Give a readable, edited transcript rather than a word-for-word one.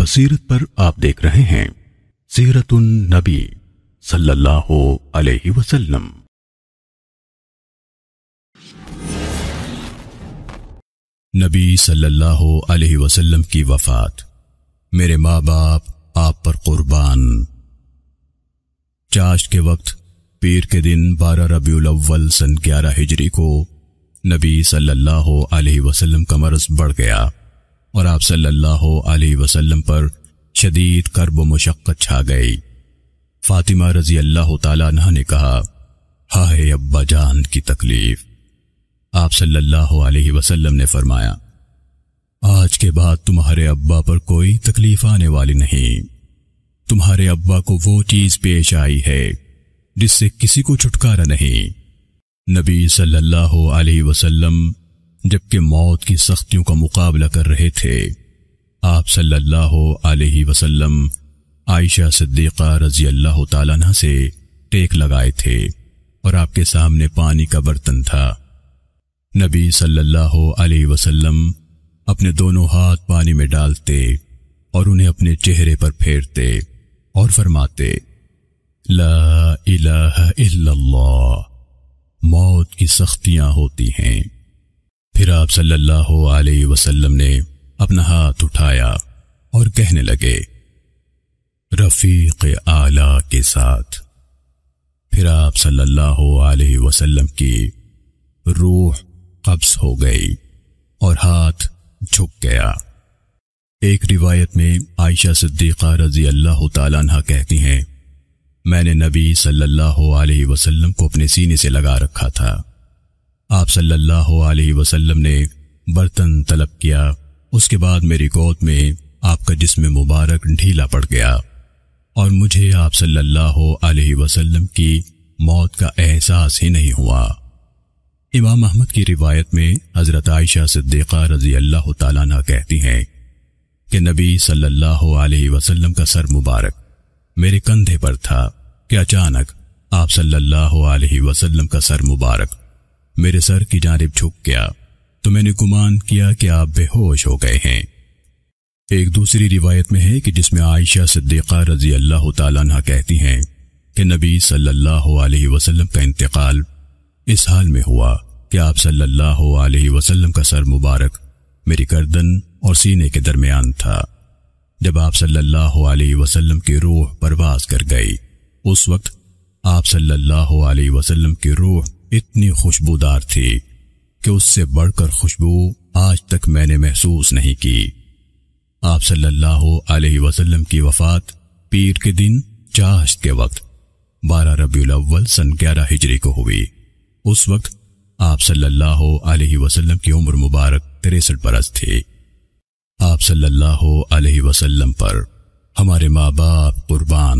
بصیرت پر آپ دیکھ رہے ہیں سیرت النبی صلی اللہ علیہ وسلم۔ نبی صلی اللہ علیہ وسلم کی وفات۔ میرے ماں باپ آپ پر قربان۔ چاشت کے وقت پیر کے دن 12 ربیع الاول سن 11 ہجری کو نبی صلی اللہ علیہ وسلم کا مرض بڑھ گیا اور آپ صلی اللہ علیہ وسلم پر شدید کرب و مشقت چھا گئی۔ فاطمہ رضی اللہ تعالیٰ عنہ نے کہا، ہائے ابا جان کی تکلیف۔ آپ صلی اللہ علیہ وسلم نے فرمایا، آج کے بعد تمہارے ابا پر کوئی تکلیف آنے والی نہیں۔ تمہارے ابا کو وہ چیز پیش آئی ہے جس سے کسی کو چھٹکارا نہیں۔ نبی صلی اللہ علیہ وسلم جبکہ موت کی سختیوں کا مقابلہ کر رہے تھے، آپ صلی اللہ علیہ وسلم عائشہ صدیقہ رضی اللہ تعالیٰ عنہ سے ٹیک لگائے تھے اور آپ کے سامنے پانی کا برتن تھا۔ نبی صلی اللہ علیہ وسلم اپنے دونوں ہاتھ پانی میں ڈالتے اور انہیں اپنے چہرے پر پھیرتے اور فرماتے، لا الہ الا اللہ۔ موت کی سختیاں ہوتی ہیں۔ پھر آپ صلی اللہ علیہ وسلم نے اپنا ہاتھ اٹھایا اور کہنے لگے، رفیق اعلیٰ کے ساتھ۔ پھر آپ صلی اللہ علیہ وسلم کی روح قبض ہو گئی اور ہاتھ جھک گیا۔ ایک روایت میں عائشہ صدیقہ رضی اللہ تعالیٰ عنہ کہتی ہیں، میں نے نبی صلی اللہ علیہ وسلم کو اپنے سینے سے لگا رکھا تھا۔ آپ صلی اللہ علیہ وسلم نے برتن طلب کیا، اس کے بعد میری گود میں آپ کا جسم مبارک ڈھیلا پڑ گیا اور مجھے آپ صلی اللہ علیہ وسلم کی موت کا احساس ہی نہیں ہوا۔ امام احمد کی روایت میں حضرت عائشہ صدیقہ رضی اللہ تعالیٰ عنہ کہتی ہیں کہ نبی صلی اللہ علیہ وسلم کا سر مبارک میرے کندھے پر تھا کہ اچانک آپ صلی اللہ علیہ وسلم کا سر مبارک میرے سر کی جانب جھک گیا تو میں نے گمان کیا کہ آپ بے ہوش ہو گئے ہیں۔ ایک دوسری روایت میں ہے کہ جس میں عائشہ صدیقہ رضی اللہ تعالیٰ عنہ کہتی ہیں کہ نبی صلی اللہ علیہ وسلم کا انتقال اس حال میں ہوا کہ آپ صلی اللہ علیہ وسلم کا سر مبارک میری گردن اور سینے کے درمیان تھا۔ جب آپ صلی اللہ علیہ وسلم کی روح پرواز کر گئی، اس وقت آپ صلی اللہ علیہ وسلم کی روح اتنی خوشبودار تھی کہ اس سے بڑھ کر خوشبو آج تک میں نے محسوس نہیں کی۔ آپ صلی اللہ علیہ وسلم کی وفات پیر کے دن چاشت کے وقت 12 ربیع الاول سن 11 ہجری کو ہوئی۔ اس وقت آپ صلی اللہ علیہ وسلم کی عمر مبارک 63 برس تھی۔ آپ صلی اللہ علیہ وسلم پر ہمارے ماں باپ قربان۔